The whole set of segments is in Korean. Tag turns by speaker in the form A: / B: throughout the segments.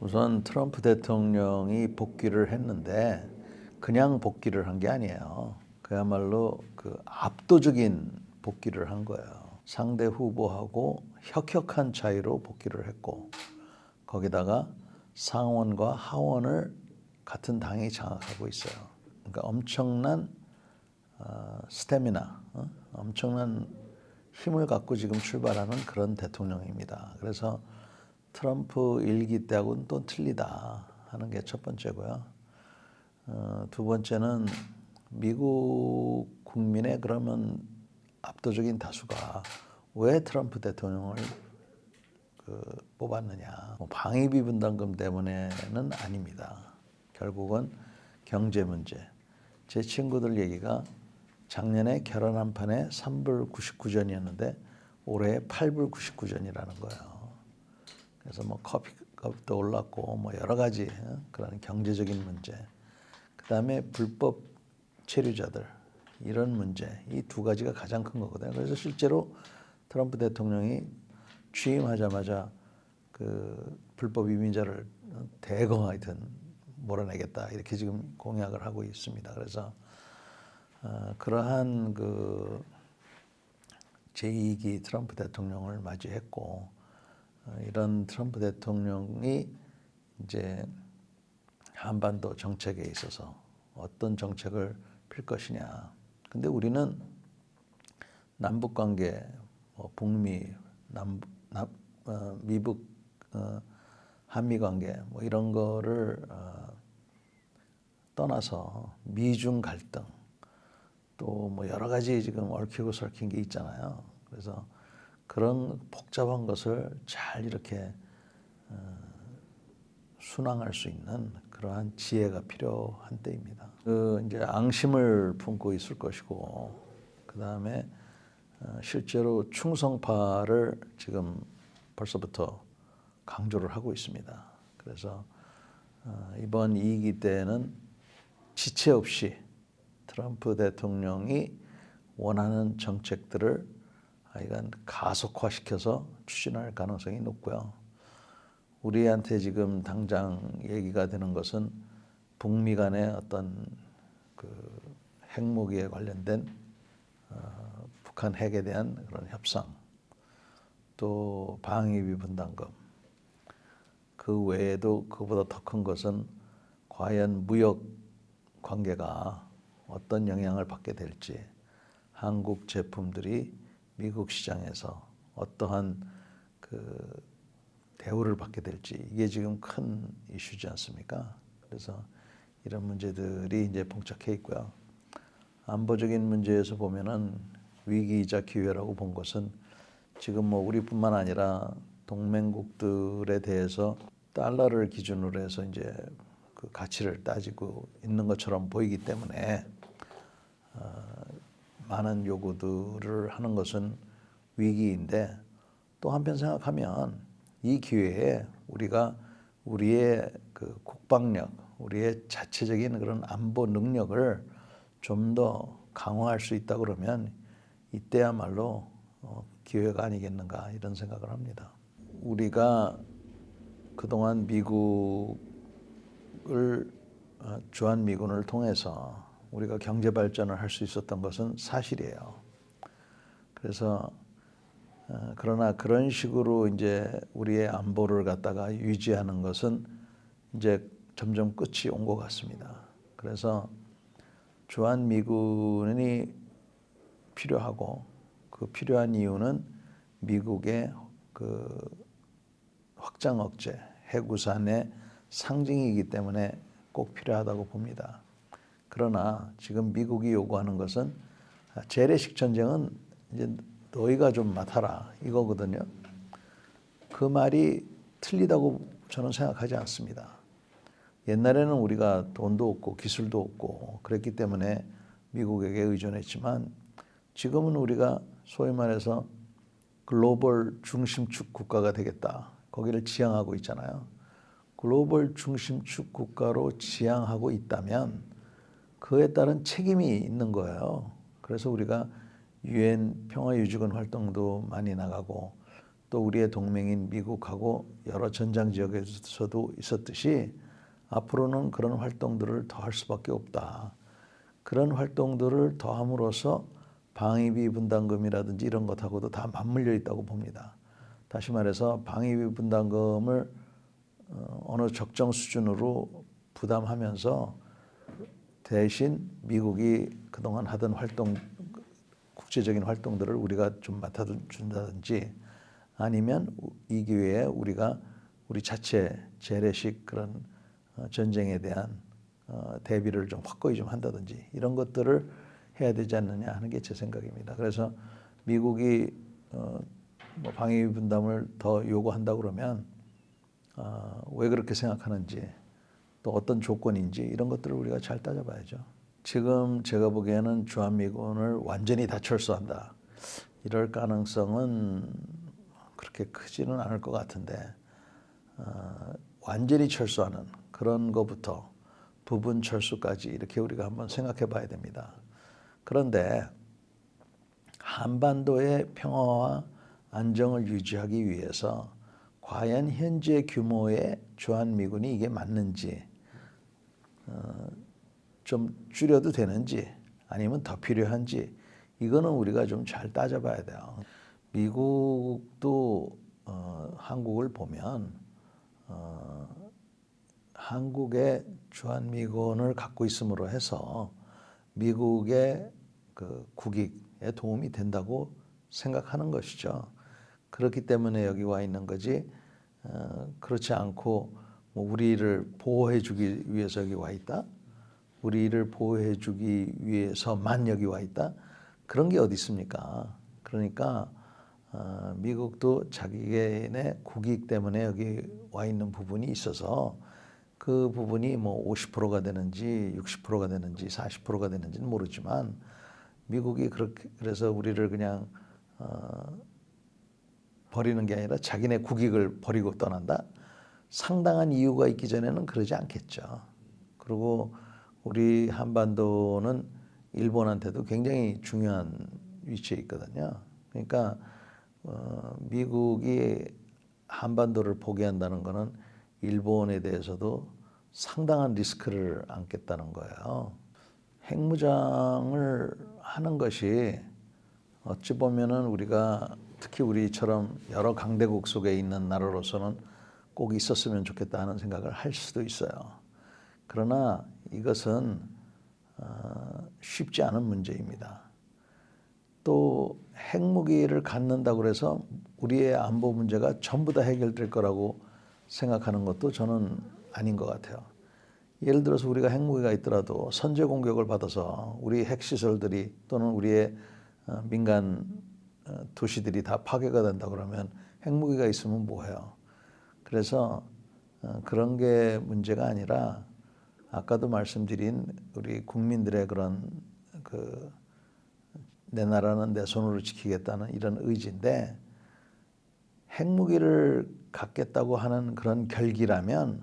A: 우선 트럼프 대통령이 복귀를 했는데 그냥 복귀를 한 게 아니에요. 그야말로 그 압도적인 복귀를 한 거예요. 상대 후보하고 혁혁한 차이로 복귀를 했고 거기다가 상원과 하원을 같은 당이 장악하고 있어요. 그러니까 엄청난 스태미나, 엄청난 힘을 갖고 지금 출발하는 그런 대통령입니다. 그래서 트럼프 일기 때하고는 또 틀리다 하는 게 첫 번째고요. 두 번째는 미국 국민의 그러면 압도적인 다수가 왜 트럼프 대통령을 뽑았느냐. 방위비 분담금 때문에는 아닙니다. 결국은 경제 문제. 제 친구들 얘기가 작년에 결혼 한 판에 3불 99전이었는데 올해 8불 99전이라는 거예요. 그래서 뭐 커피값도 올랐고 뭐 여러 가지 그런 경제적인 문제. 그다음에 불법 체류자들 이런 문제 이 두 가지가 가장 큰 거거든요. 그래서 실제로 트럼프 대통령이 취임하자마자 그 불법 이민자를 대거 몰아내겠다 이렇게 지금 공약을 하고 있습니다. 그래서 그러한 그 제2기 트럼프 대통령을 맞이했고 이런 트럼프 대통령이 이제 한반도 정책에 있어서 어떤 정책을 필 것이냐. 근데 우리는 남북 관계, 북미, 미북, 한미 관계 뭐 이런 거를 떠나서 미중 갈등 또 뭐 여러 가지 지금 얽히고 설킨 게 있잖아요. 그래서 그런 복잡한 것을 잘 이렇게 순항할 수 있는 그러한 지혜가 필요한 때입니다. 이제 앙심을 품고 있을 것이고 그 다음에 실제로 충성파를 지금 벌써부터 강조를 하고 있습니다. 그래서 이번 2기 때는 지체 없이 트럼프 대통령이 원하는 정책들을 하여간 가속화시켜서 추진할 가능성이 높고요. 우리한테 지금 당장 얘기가 되는 것은 북미 간의 어떤 그 핵무기에 관련된 북한 핵에 대한 그런 협상, 또 방위비 분담금, 그 외에도 그보다 더 큰 것은 과연 무역 관계가 어떤 영향을 받게 될지, 한국 제품들이 미국 시장에서 어떠한 그 대우를 받게 될지 이게 지금 큰 이슈지 않습니까? 그래서 이런 문제들이 이제 봉착해 있고요. 안보적인 문제에서 보면은 위기이자 기회라고 본 것은 지금 뭐 우리뿐만 아니라 동맹국들에 대해서 달러를 기준으로 해서 이제 그 가치를 따지고 있는 것처럼 보이기 때문에 많은 요구들을 하는 것은 위기인데 또 한편 생각하면 이 기회에 우리가 우리의 그 국방력, 우리의 자체적인 그런 안보 능력을 좀 더 강화할 수 있다 그러면 이때야말로 기회가 아니겠는가 이런 생각을 합니다. 우리가 그동안 미국을 주한미군을 통해서 우리가 경제 발전을 할 수 있었던 것은 사실이에요. 그래서 그러나 그런 식으로 이제 우리의 안보를 갖다가 유지하는 것은 이제 점점 끝이 온 것 같습니다. 그래서 주한미군이 필요하고 그 필요한 이유는 미국의 그 확장 억제, 핵우산의 상징이기 때문에 꼭 필요하다고 봅니다. 그러나 지금 미국이 요구하는 것은 재래식 전쟁은 이제 너희가 좀 맡아라 이거거든요. 그 말이 틀리다고 저는 생각하지 않습니다. 옛날에는 우리가 돈도 없고 기술도 없고 그랬기 때문에 미국에게 의존했지만 지금은 우리가 소위 말해서 글로벌 중심축 국가가 되겠다. 거기를 지향하고 있잖아요. 글로벌 중심축 국가로 지향하고 있다면 그에 따른 책임이 있는 거예요. 그래서 우리가 유엔 평화유지군 활동도 많이 나가고 또 우리의 동맹인 미국하고 여러 전장 지역에서도 있었듯이 앞으로는 그런 활동들을 더 할 수밖에 없다. 그런 활동들을 더 함으로써 방위비 분담금이라든지 이런 것하고도 다 맞물려 있다고 봅니다. 다시 말해서 방위비 분담금을 어느 적정 수준으로 부담하면서 대신 미국이 그동안 하던 활동, 국제적인 활동들을 우리가 좀 맡아준다든지 아니면 이 기회에 우리가 우리 자체 재래식 그런 전쟁에 대한 대비를 좀 확고히 좀 한다든지 이런 것들을 해야 되지 않느냐 하는 게 제 생각입니다. 그래서 미국이 뭐 방위비 분담을 더 요구한다 그러면 왜 그렇게 생각하는지 또 어떤 조건인지 이런 것들을 우리가 잘 따져봐야죠. 지금 제가 보기에는 주한미군을 완전히 다 철수한다. 이럴 가능성은 그렇게 크지는 않을 것 같은데 완전히 철수하는 그런 것부터 부분 철수까지 이렇게 우리가 한번 생각해 봐야 됩니다. 그런데 한반도의 평화와 안정을 유지하기 위해서 과연 현재 규모의 주한미군이 이게 맞는지 좀 줄여도 되는지 아니면 더 필요한지 이거는 우리가 좀 잘 따져봐야 돼요. 미국도 한국을 보면 한국의 주한미군을 갖고 있음으로 해서 미국의 그 국익에 도움이 된다고 생각하는 것이죠. 그렇기 때문에 여기 와 있는 거지 그렇지 않고 뭐 우리를 보호해 주기 위해서 여기 와 있다. 우리를 보호해 주기 위해서만 여기 와 있다. 그런 게 어디 있습니까? 그러니까 미국도 자기네 국익 때문에 여기 와 있는 부분이 있어서 그 부분이 뭐 50%가 되는지 60%가 되는지 40%가 되는지는 모르지만 미국이 그렇게 그래서 우리를 그냥 버리는 게 아니라 자기네 국익을 버리고 떠난다. 상당한 이유가 있기 전에는 그러지 않겠죠. 그리고 우리 한반도는 일본한테도 굉장히 중요한 위치에 있거든요. 그러니까 미국이 한반도를 포기한다는 것은 일본에 대해서도 상당한 리스크를 안겠다는 거예요. 핵무장을 하는 것이 어찌 보면은 우리가 특히 우리처럼 여러 강대국 속에 있는 나라로서는 꼭 있었으면 좋겠다 하는 생각을 할 수도 있어요. 그러나 이것은 쉽지 않은 문제입니다. 또 핵무기를 갖는다고 해서 우리의 안보 문제가 전부 다 해결될 거라고 생각하는 것도 저는 아닌 것 같아요. 예를 들어서 우리가 핵무기가 있더라도 선제 공격을 받아서 우리 핵시설들이 또는 우리의 민간 도시들이 다 파괴가 된다 그러면 핵무기가 있으면 뭐해요? 그래서 그런 게 문제가 아니라 아까도 말씀드린 우리 국민들의 그런 내 나라는 내 손으로 지키겠다는 이런 의지인데 핵무기를 갖겠다고 하는 그런 결기라면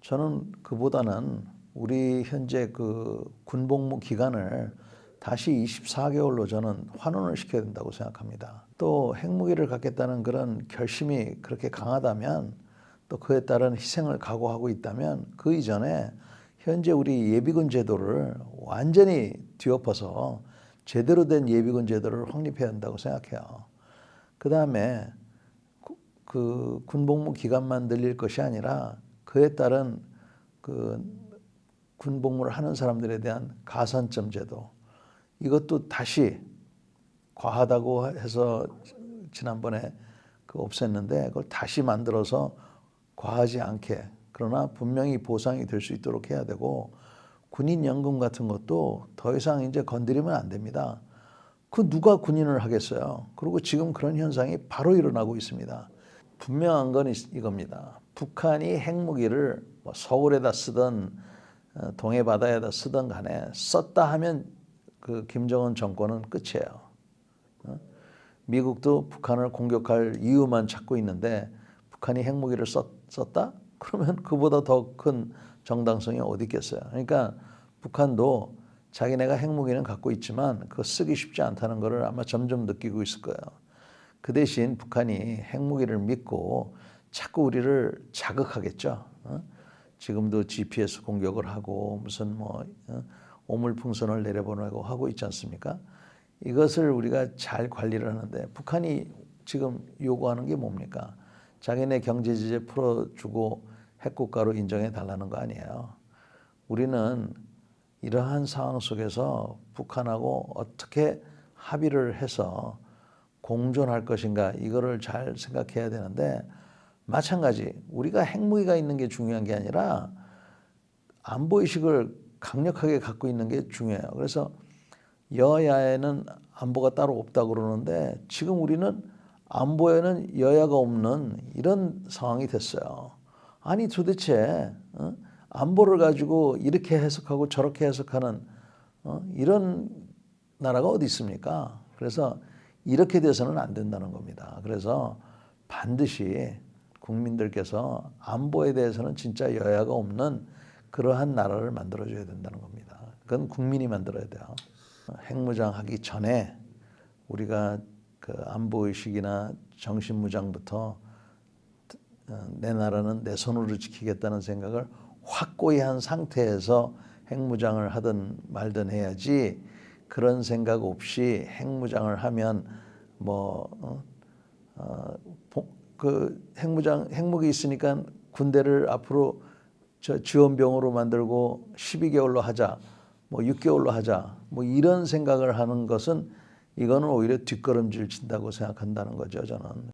A: 저는 그보다는 우리 현재 그 군복무 기간을 다시 24개월로 저는 환원을 시켜야 된다고 생각합니다. 또 핵무기를 갖겠다는 그런 결심이 그렇게 강하다면 또 그에 따른 희생을 각오하고 있다면 그 이전에 현재 우리 예비군 제도를 완전히 뒤엎어서 제대로 된 예비군 제도를 확립해야 한다고 생각해요. 그 다음에 그 군복무 기간만 늘릴 것이 아니라 그에 따른 그 군복무를 하는 사람들에 대한 가산점 제도 이것도 다시 과하다고 해서 지난번에 그 없앴는데 그걸 다시 만들어서 과하지 않게 그러나 분명히 보상이 될 수 있도록 해야 되고 군인연금 같은 것도 더 이상 이제 건드리면 안 됩니다. 그 누가 군인을 하겠어요. 그리고 지금 그런 현상이 바로 일어나고 있습니다. 분명한 건 이겁니다. 북한이 핵무기를 뭐 서울에다 쓰든 동해 바다에다 쓰든 간에 썼다 하면 그 김정은 정권은 끝이에요. 미국도 북한을 공격할 이유만 찾고 있는데 북한이 핵무기를 썼다? 그러면 그보다 더 큰 정당성이 어디 있겠어요. 그러니까 북한도 자기네가 핵무기는 갖고 있지만 그거 쓰기 쉽지 않다는 것을 아마 점점 느끼고 있을 거예요. 그 대신 북한이 핵무기를 믿고 자꾸 우리를 자극하겠죠. 지금도 GPS 공격을 하고 무슨 오물풍선을 내려보내고 하고 있지 않습니까? 이것을 우리가 잘 관리를 하는데 북한이 지금 요구하는 게 뭡니까? 자기네 경제 제재 풀어주고 핵국가로 인정해 달라는 거 아니에요. 우리는 이러한 상황 속에서 북한하고 어떻게 합의를 해서 공존할 것인가 이거를 잘 생각해야 되는데 마찬가지 우리가 핵무기가 있는 게 중요한 게 아니라 안보의식을 강력하게 갖고 있는 게 중요해요. 그래서 여야에는 안보가 따로 없다고 그러는데 지금 우리는 안보에는 여야가 없는 이런 상황이 됐어요. 아니 도대체 안보를 가지고 이렇게 해석하고 저렇게 해석하는 이런 나라가 어디 있습니까? 그래서 이렇게 돼서는 안 된다는 겁니다. 그래서 반드시 국민들께서 안보에 대해서는 진짜 여야가 없는 그러한 나라를 만들어줘야 된다는 겁니다. 그건 국민이 만들어야 돼요. 핵무장 하기 전에 우리가 그 안보의식이나 정신무장부터 내 나라는 내 손으로 지키겠다는 생각을 확고히 한 상태에서 핵무장을 하든 말든 해야지 그런 생각 없이 핵무장을 하면 그 핵무기 있으니까 군대를 앞으로 지원병으로 만들고 12개월로 하자, 6개월로 하자, 이런 생각을 하는 것은 이거는 오히려 뒷걸음질 친다고 생각한다는 거죠, 저는.